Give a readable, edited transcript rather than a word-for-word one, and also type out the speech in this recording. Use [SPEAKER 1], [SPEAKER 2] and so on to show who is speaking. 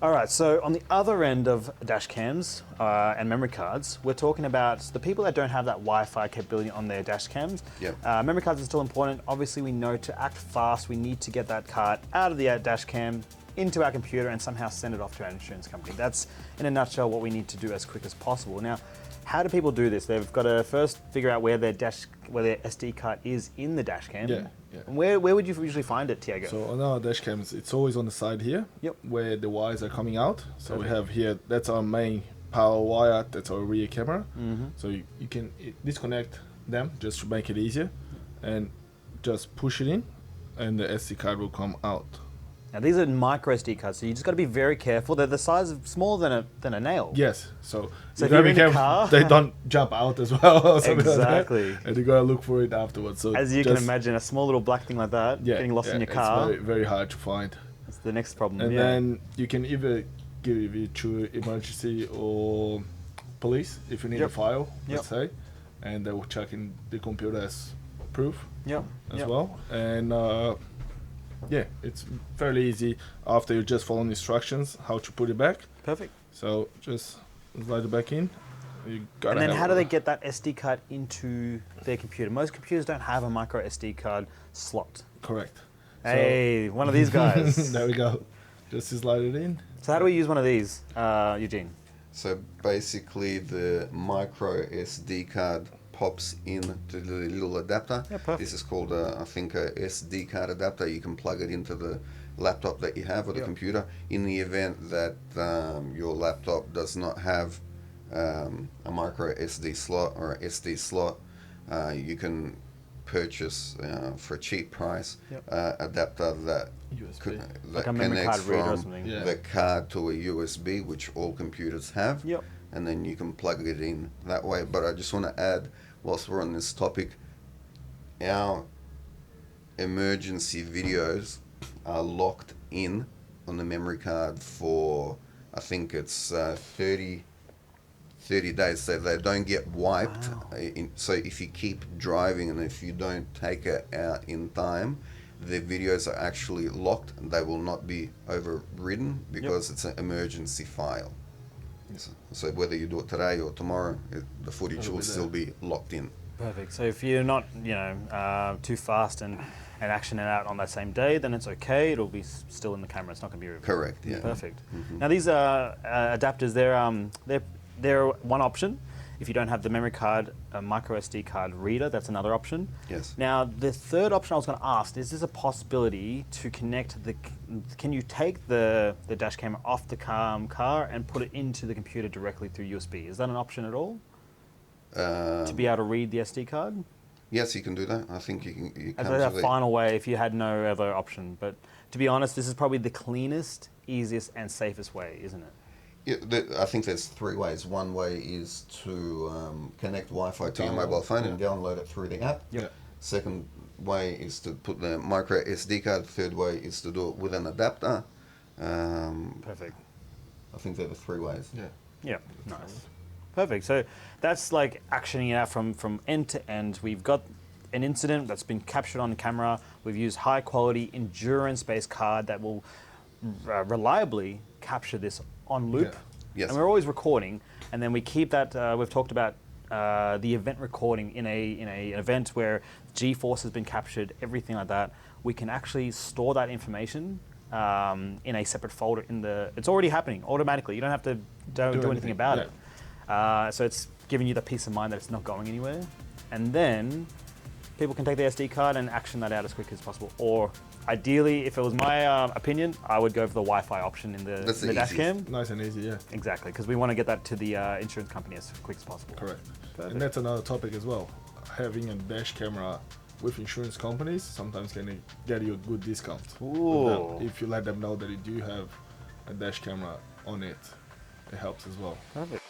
[SPEAKER 1] All right, so on the other end of dash cams and memory cards, we're talking about the people that don't have that Wi-Fi capability on their dash cams.
[SPEAKER 2] Yep.
[SPEAKER 1] Memory cards are still important. Obviously, we know to act fast, we need to get that card out of the dash cam into our computer and somehow send it off to our insurance company. That's, in a nutshell, what we need to do as quick as possible. Now, how do people do this? They've got to first figure out where their SD card is in the dash cam.
[SPEAKER 3] Yeah.
[SPEAKER 1] And where would you usually find it, Thiago?
[SPEAKER 3] So on our dash cams, it's always on the side here,
[SPEAKER 1] Yep.
[SPEAKER 3] where the wires are coming out. So we
[SPEAKER 1] Perfect.
[SPEAKER 3] have here, that's our main power wire, that's our rear camera.
[SPEAKER 1] Mm-hmm.
[SPEAKER 3] So you can disconnect them just to make it easier, and just push it in, and the SD card will come out.
[SPEAKER 1] Now these are micro SD cards, so you just got to be very careful. They're the size of smaller than a nail.
[SPEAKER 3] Yes, so
[SPEAKER 1] So if
[SPEAKER 3] you gotta
[SPEAKER 1] you're
[SPEAKER 3] be
[SPEAKER 1] in a
[SPEAKER 3] careful
[SPEAKER 1] car-
[SPEAKER 3] they don't jump out as well. Or something
[SPEAKER 1] Exactly.
[SPEAKER 3] Like that, and you gotta look for it afterwards. So
[SPEAKER 1] As you can
[SPEAKER 3] just-
[SPEAKER 1] imagine, a small little black thing like that getting lost in your car.
[SPEAKER 3] It's very, very hard to find.
[SPEAKER 1] That's the next problem.
[SPEAKER 3] And
[SPEAKER 1] yeah.
[SPEAKER 3] then you can either give it to emergency or police if you need
[SPEAKER 1] Yep.
[SPEAKER 3] a file,
[SPEAKER 1] Yep.
[SPEAKER 3] let's say, and they will check in the computer as proof
[SPEAKER 1] Yep.
[SPEAKER 3] as
[SPEAKER 1] Yep.
[SPEAKER 3] well. And yeah, it's fairly easy after you just follow the instructions how to put it back.
[SPEAKER 1] Perfect.
[SPEAKER 3] So just slide it back in. You gotta
[SPEAKER 1] And then
[SPEAKER 3] have
[SPEAKER 1] how do
[SPEAKER 3] a-
[SPEAKER 1] they get that SD card into their computer? Most computers don't have a micro SD card slot.
[SPEAKER 3] Correct.
[SPEAKER 1] Hey, one of these guys.
[SPEAKER 3] There we go. Just slide it in.
[SPEAKER 1] So how do we use one of these, Eugene?
[SPEAKER 2] So basically the micro SD card pops into the little adapter.
[SPEAKER 1] Yeah, perfect.
[SPEAKER 2] This is called, I think, a SD card adapter. You can plug it into the laptop that you have or the
[SPEAKER 1] Yep.
[SPEAKER 2] computer. In the event that your laptop does not have a micro SD slot or a SD slot, you can purchase for a cheap price
[SPEAKER 1] Yep.
[SPEAKER 2] adapter that
[SPEAKER 3] USB.
[SPEAKER 1] Like a memory card
[SPEAKER 2] connects
[SPEAKER 1] reader or
[SPEAKER 2] from
[SPEAKER 1] something.
[SPEAKER 3] Yeah.
[SPEAKER 2] the card to a USB, which all computers have.
[SPEAKER 1] Yep.
[SPEAKER 2] And then you can plug it in that way. But I just want to add, whilst we're on this topic, our emergency videos are locked in on the memory card for, I think it's 30 days, so they don't get wiped.
[SPEAKER 1] Wow.
[SPEAKER 2] So if you keep driving and if you don't take it out in time, the videos are actually locked and they will not be overridden because it's an emergency file. So whether you do it today or tomorrow, the footage
[SPEAKER 3] It'll
[SPEAKER 2] will
[SPEAKER 3] be there.
[SPEAKER 2] still be locked in.
[SPEAKER 1] Perfect. So if you're not, too fast and action it out on that same day, then it's okay. It'll be still in the camera. It's not going to be removed.
[SPEAKER 2] Correct, yeah.
[SPEAKER 1] Perfect.
[SPEAKER 2] Mhm.
[SPEAKER 1] Now these adapters, they're one option. If you don't have the memory card, a micro SD card reader, that's another option.
[SPEAKER 2] Yes.
[SPEAKER 1] Now the third option I was going to ask is: this a possibility to connect Can you take the dash camera off the car and put it into the computer directly through USB? Is that an option at all? To be able to read the SD card?
[SPEAKER 2] Yes, you can do that. I think you can. You
[SPEAKER 1] As
[SPEAKER 2] come
[SPEAKER 1] a
[SPEAKER 2] to the-
[SPEAKER 1] final way, if you had no other option. But to be honest, this is probably the cleanest, easiest, and safest way, isn't it?
[SPEAKER 2] Yeah, I think there's three ways. One way is to connect Wi-Fi to your
[SPEAKER 3] Download,
[SPEAKER 2] mobile phone
[SPEAKER 3] yeah.
[SPEAKER 2] and download it through the app.
[SPEAKER 1] Yep.
[SPEAKER 2] Second way is to put the micro SD card. Third way is to do it with an adapter.
[SPEAKER 1] Perfect.
[SPEAKER 2] I think they're the three ways.
[SPEAKER 3] Yeah.
[SPEAKER 1] Yeah, nice. Perfect. So that's like actioning it out from end to end. We've got an incident that's been captured on camera. We've used high quality endurance-based card that will reliably capture this on loop.
[SPEAKER 3] Yeah.
[SPEAKER 2] Yes.
[SPEAKER 1] And we're always recording, and then we keep that. We've talked about the event recording in an event where G-force has been captured, everything like that. We can actually store that information in a separate folder in the. It's already happening automatically. You don't have to do anything about it. So it's giving you the peace of mind that it's not going anywhere, and then people can take the SD card and action that out as quick as possible. Or ideally, if it was my opinion, I would go for the Wi-Fi option in
[SPEAKER 2] That's
[SPEAKER 1] the
[SPEAKER 2] the
[SPEAKER 1] dash
[SPEAKER 2] easiest.
[SPEAKER 1] cam.
[SPEAKER 3] Nice and easy, yeah.
[SPEAKER 1] Exactly, because we want to get that to the insurance company as quick as possible.
[SPEAKER 3] Correct.
[SPEAKER 1] Perfect.
[SPEAKER 3] And that's another topic as well. Having a dash camera with insurance companies sometimes can get you a good discount. with
[SPEAKER 1] Ooh.
[SPEAKER 3] them. If you let them know that you do have a dash camera on it, it helps as well.
[SPEAKER 1] Perfect.